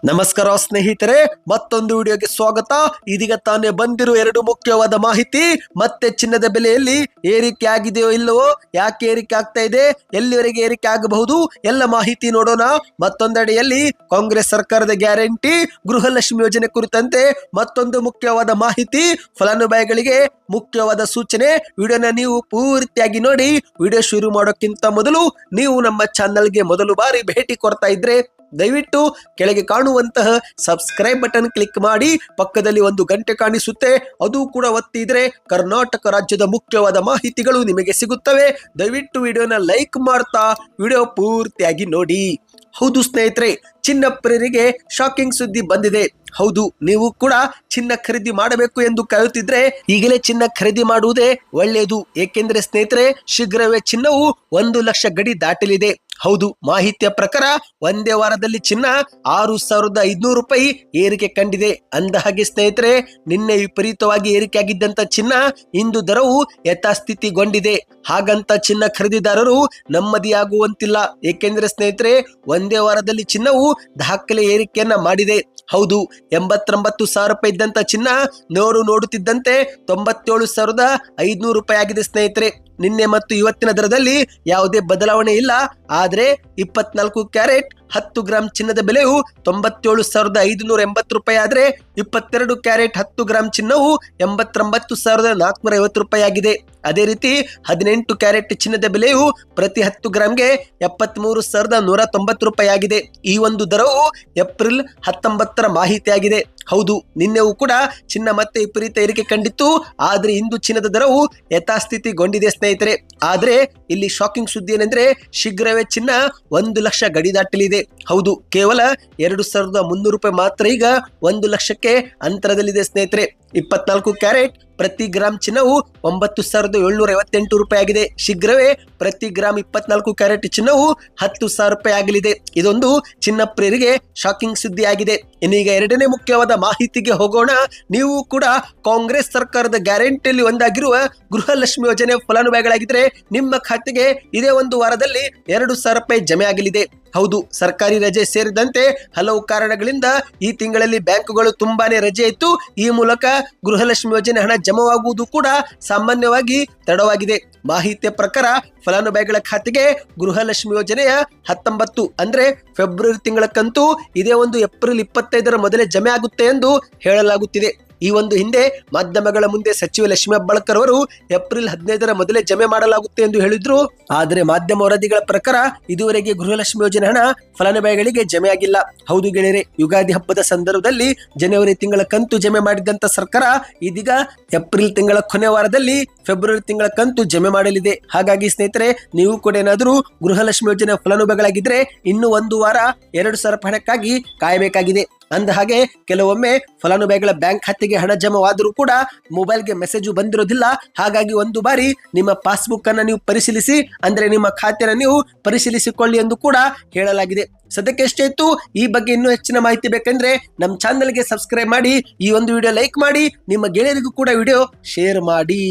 ನಮಸ್ಕಾರ ಸ್ನೇಹಿತರೆ, ಮತ್ತೊಂದು ವಿಡಿಯೋಗೆ ಸ್ವಾಗತ. ಇದೀಗ ತಾನೇ ಬಂದಿರುವ ಎರಡು ಮುಖ್ಯವಾದ ಮಾಹಿತಿ. ಮತ್ತೆ ಚಿನ್ನದ ಬೆಲೆಯಲ್ಲಿ ಏರಿಕೆ ಆಗಿದೆಯೋ ಇಲ್ಲವೋ, ಯಾಕೆ ಏರಿಕೆ ಆಗ್ತಾ ಇದೆ, ಎಲ್ಲಿವರೆಗೆ ಏರಿಕೆ ಆಗಬಹುದು, ಎಲ್ಲ ಮಾಹಿತಿ ನೋಡೋಣ. ಮತ್ತೊಂದೆಡೆಯಲ್ಲಿ ಕಾಂಗ್ರೆಸ್ ಸರ್ಕಾರದ ಗ್ಯಾರಂಟಿ ಗೃಹಲಕ್ಷ್ಮಿ ಯೋಜನೆ ಕುರಿತಂತೆ ಮತ್ತೊಂದು ಮುಖ್ಯವಾದ ಮಾಹಿತಿ, ಫಲಾನುಭವಿಗಳಿಗೆ ಮುಖ್ಯವಾದ ಸೂಚನೆ. ವಿಡಿಯೋನ ನೀವು ಪೂರ್ತಿಯಾಗಿ ನೋಡಿ. ವಿಡಿಯೋ ಶುರು ಮಾಡೋಕ್ಕಿಂತ ಮೊದಲು ನೀವು ನಮ್ಮ ಚಾನಲ್ಗೆ ಮೊದಲು ಬಾರಿ ಭೇಟಿ ಕೊಡ್ತಾ ಇದ್ರೆ ದಯವಿಟ್ಟು ಕೆಳಗೆ ಕಾಣುವಂತಹ ಸಬ್ಸ್ಕ್ರೈಬ್ ಬಟನ್ ಕ್ಲಿಕ್ ಮಾಡಿ. ಪಕ್ಕದಲ್ಲಿ ಒಂದು ಗಂಟೆ ಕಾಣಿಸುತ್ತೆ, ಅದು ಕೂಡ ಒತ್ತಿದ್ರೆ ಕರ್ನಾಟಕ ರಾಜ್ಯದ ಮುಖ್ಯವಾದ ಮಾಹಿತಿಗಳು ನಿಮಗೆ ಸಿಗುತ್ತವೆ. ದಯವಿಟ್ಟು ವಿಡಿಯೋನ ಲೈಕ್ ಮಾಡ್ತಾ ವಿಡಿಯೋ ಪೂರ್ತಿಯಾಗಿ ನೋಡಿ. ಹೌದು ಸ್ನೇಹಿತರೆ, ಚಿನ್ನ ಪ್ರಿಯರಿಗೆ ಶಾಕಿಂಗ್ ಸುದ್ದಿ ಬಂದಿದೆ. ಹೌದು, ನೀವು ಕೂಡ ಚಿನ್ನ ಖರೀದಿ ಮಾಡಬೇಕು ಎಂದು ಕಾಯುತ್ತಿದ್ರೆ ಈಗಲೇ ಚಿನ್ನ ಖರೀದಿ ಮಾಡುವುದೇ ಒಳ್ಳೆಯದು. ಏಕೆಂದ್ರೆ ಸ್ನೇಹಿತರೆ, ಶೀಘ್ರವೇ ಚಿನ್ನವು 1 ಲಕ್ಷ ಗಡಿ ದಾಟಲಿದೆ. ಹೌದು, ಮಾಹಿತಿಯ ಪ್ರಕಾರ ಒಂದೇ ವಾರದಲ್ಲಿ ಚಿನ್ನ 6,500 ರೂಪಾಯಿ ಏರಿಕೆ ಕಂಡಿದೆ. ಅಂದ ಹಾಗೆ ಸ್ನೇಹಿತರೆ, ನಿನ್ನೆ ವಿಪರೀತವಾಗಿ ಏರಿಕೆಯಾಗಿದ್ದಂತ ಚಿನ್ನ ಇಂದು ದರವು ಯಥಾಸ್ಥಿತಿಗೊಂಡಿದೆ. ಹಾಗಂತ ಚಿನ್ನ ಖರೀದಿದಾರರು ನೆಮ್ಮದಿಯಾಗುವಂತಿಲ್ಲ. ಏಕೆಂದ್ರೆ ಸ್ನೇಹಿತರೆ, ಒಂದೇ ವಾರದಲ್ಲಿ ಚಿನ್ನವು ದಾಖಲೆ ಏರಿಕೆಯನ್ನ ಮಾಡಿದೆ. ಹೌದು, 89,000 ರೂಪಾಯಿ ಇದ್ದಂತ ಚಿನ್ನ ನೋಡುತ್ತಿದ್ದಂತೆ 97,500 ರೂಪಾಯಿ ಆಗಿದೆ ಸ್ನೇಹಿತರೆ. ನಿನ್ನೆ ಮತ್ತು ಇವತ್ತಿನ ದರದಲ್ಲಿ ಯಾವುದೇ ಬದಲಾವಣೆ ಇಲ್ಲ. ಆದ್ರೆ 24 ಕ್ಯಾರೆಟ್ 10 ಗ್ರಾಂ ಚಿನ್ನದ ಬೆಲೆಯು 97,580 ರೂಪಾಯಿ ಆದ್ರೆ 22 ಕ್ಯಾರೆಟ್ 10 ಗ್ರಾಂ ಚಿನ್ನವು 89,450 ರೂಪಾಯಿ ಆಗಿದೆ. ಅದೇ ರೀತಿ 18 ಕ್ಯಾರೆಟ್ ಚಿನ್ನದ ಬೆಲೆಯು ಪ್ರತಿ 10 ಗ್ರಾಂಗೆ 73,190 ರೂಪಾಯಿ ಆಗಿದೆ. ಈ ಒಂದು ದರವು ಏಪ್ರಿಲ್ 19ರ ಮಾಹಿತಿ ಆಗಿದೆ. ಹೌದು, ನಿನ್ನೆವೂ ಕೂಡ ಚಿನ್ನ ಮತ್ತೆ ವಿಪರೀತ ಏರಿಕೆ ಕಂಡಿತ್ತು. ಆದ್ರೆ ಇಂದು ಚಿನ್ನದ ದರವು ಯಥಾಸ್ಥಿತಿಗೊಂಡಿದೆ ಸ್ನೇಹಿತರೆ. ಆದ್ರೆ ಇಲ್ಲಿ ಶಾಕಿಂಗ್ ಸುದ್ದಿ ಏನೆಂದ್ರೆ, ಶೀಘ್ರವೇ ಚಿನ್ನ 1 ಲಕ್ಷ ಗಡಿ ದಾಟಲಿದೆ. ಹೌದು, ಕೇವಲ 2,300 ರೂಪಾಯಿ ಮಾತ್ರ ಈಗ 1 ಲಕ್ಷಕ್ಕೆ ಅಂತರದಲ್ಲಿದೆ ಸ್ನೇಹಿತರೆ. 24 ಕ್ಯಾರೆಟ್ ಪ್ರತಿ ಗ್ರಾಮ್ ಚಿನ್ನವು 9,758 ರೂಪಾಯಿ ಆಗಿದೆ. ಶೀಘ್ರವೇ ಪ್ರತಿ ಗ್ರಾಮ್ 24 ಕ್ಯಾರೆಟ್ ಚಿನ್ನವು 10,000 ರೂಪಾಯಿ ಆಗಲಿದೆ. ಇದೊಂದು ಚಿನ್ನ ಪ್ರಿಯರಿಗೆ ಶಾಕಿಂಗ್ ಸುದ್ದಿ ಆಗಿದೆ. ಇನ್ನೀಗ ಎರಡನೇ ಮುಖ್ಯವಾದ ಮಾಹಿತಿಗೆ ಹೋಗೋಣ. ನೀವು ಕೂಡ ಕಾಂಗ್ರೆಸ್ ಸರ್ಕಾರದ ಗ್ಯಾರಂಟಿಯಲ್ಲಿ ಒಂದಾಗಿರುವ ಗೃಹಲಕ್ಷ್ಮಿ ಯೋಜನೆ ಫಲಾನುಭವಿಗಳಾಗಿದ್ರೆ ನಿಮ್ಮ ಖಾತೆಗೆ ಇದೇ ಒಂದು ವಾರದಲ್ಲಿ 2,000 ರೂಪಾಯಿ ಜಮೆ ಆಗಲಿದೆ. ಹೌದು, ಸರ್ಕಾರಿ ರಜೆ ಸೇರಿದಂತೆ ಹಲವು ಕಾರಣಗಳಿಂದ ಈ ತಿಂಗಳಲ್ಲಿ ಬ್ಯಾಂಕುಗಳು ತುಂಬಾನೇ ರಜೆ ಇತ್ತು. ಈ ಮೂಲಕ ಗೃಹಲಕ್ಷ್ಮಿ ಯೋಜನೆ ಹಣ ಜಮವಾಗುವುದು ಕೂಡ ಸಾಮಾನ್ಯವಾಗಿ ತಡವಾಗಿದೆ. ಮಾಹಿತಿಯ ಪ್ರಕಾರ ಫಲಾನುಭವಿಗಳ ಖಾತೆಗೆ ಗೃಹಲಕ್ಷ್ಮಿ ಯೋಜನೆಯ 19 ಅಂದ್ರೆ ಫೆಬ್ರವರಿ ತಿಂಗಳ ಕಂತು ಇದೇ ಒಂದು ಏಪ್ರಿಲ್ 25ರ ಮೊದಲೇ ಜಮೆ ಆಗುತ್ತೆ ಎಂದು ಹೇಳಲಾಗುತ್ತಿದೆ. ಈ ಒಂದು ಹಿಂದೆ ಮಾಧ್ಯಮಗಳ ಮುಂದೆ ಸಚಿವ ಲಕ್ಷ್ಮೀ ಹೆಬ್ಬಾಳ್ಕರ್ ಅವರು ಏಪ್ರಿಲ್ 15ರ ಮೊದಲೇ ಜಮೆ ಮಾಡಲಾಗುತ್ತೆ ಎಂದು ಹೇಳಿದ್ರು. ಆದರೆ ಮಾಧ್ಯಮ ವರದಿಗಳ ಪ್ರಕಾರ ಇದುವರೆಗೆ ಗೃಹಲಕ್ಷ್ಮಿ ಯೋಜನೆ ಹಣ ಫಲಾನುಭವಿಗಳಿಗೆ ಜಮೆ ಆಗಿಲ್ಲ. ಹೌದು ಗೆಳೆಯರೆ, ಯುಗಾದಿ ಹಬ್ಬದ ಸಂದರ್ಭದಲ್ಲಿ ಜನವರಿ ತಿಂಗಳ ಕಂತು ಜಮೆ ಮಾಡಿದಂತ ಸರ್ಕಾರ ಇದೀಗ ಏಪ್ರಿಲ್ ತಿಂಗಳ ಕೊನೆ ವಾರದಲ್ಲಿ ಫೆಬ್ರವರಿ ತಿಂಗಳ ಕಂತು ಜಮೆ ಮಾಡಲಿದೆ. ಹಾಗಾಗಿ ಸ್ನೇಹಿತರೆ, ನೀವು ಕೂಡ ಏನಾದರೂ ಗೃಹಲಕ್ಷ್ಮಿ ಯೋಜನೆ ಫಲಾನುಭವಿಗಳಾಗಿದ್ರೆ ಇನ್ನು ಒಂದು ವಾರ 2,000 ರೂಪಾಯಿ ಹಣಕ್ಕಾಗಿ ಕಾಯಬೇಕಾಗಿದೆ. ಅಂದ ಹಾಗೆ ಕೆಲವೊಮ್ಮೆ ಫಲಾನುಭವಿಗಳ ಬ್ಯಾಂಕ್ ಖಾತೆಗೆ ಹಣ ಜಮವಾದರೂ ಕೂಡ ಮೊಬೈಲ್ಗೆ ಮೆಸೇಜ್ ಬಂದಿರೋದಿಲ್ಲ. ಹಾಗಾಗಿ ಒಂದು ಬಾರಿ ನಿಮ್ಮ ಪಾಸ್ಬುಕ್ ಅನ್ನ ನೀವು ಪರಿಶೀಲಿಸಿ, ಅಂದ್ರೆ ನಿಮ್ಮ ಖಾತೆಯನ್ನು ನೀವು ಪರಿಶೀಲಿಸಿಕೊಳ್ಳಿ ಎಂದು ಕೂಡ ಹೇಳಲಾಗಿದೆ. ಸದ್ಯಕ್ಕೆ ಎಷ್ಟೇ ಇತ್ತು. ಈ ಬಗ್ಗೆ ಇನ್ನೂ ಹೆಚ್ಚಿನ ಮಾಹಿತಿ ಬೇಕಂದ್ರೆ ನಮ್ಮ ಚಾನೆಲ್ಗೆ ಸಬ್ಸ್ಕ್ರೈಬ್ ಮಾಡಿ, ಈ ಒಂದು ವಿಡಿಯೋ ಲೈಕ್ ಮಾಡಿ, ನಿಮ್ಮ ಗೆಳೆಯರಿಗೂ ಕೂಡ ವಿಡಿಯೋ ಶೇರ್ ಮಾಡಿ.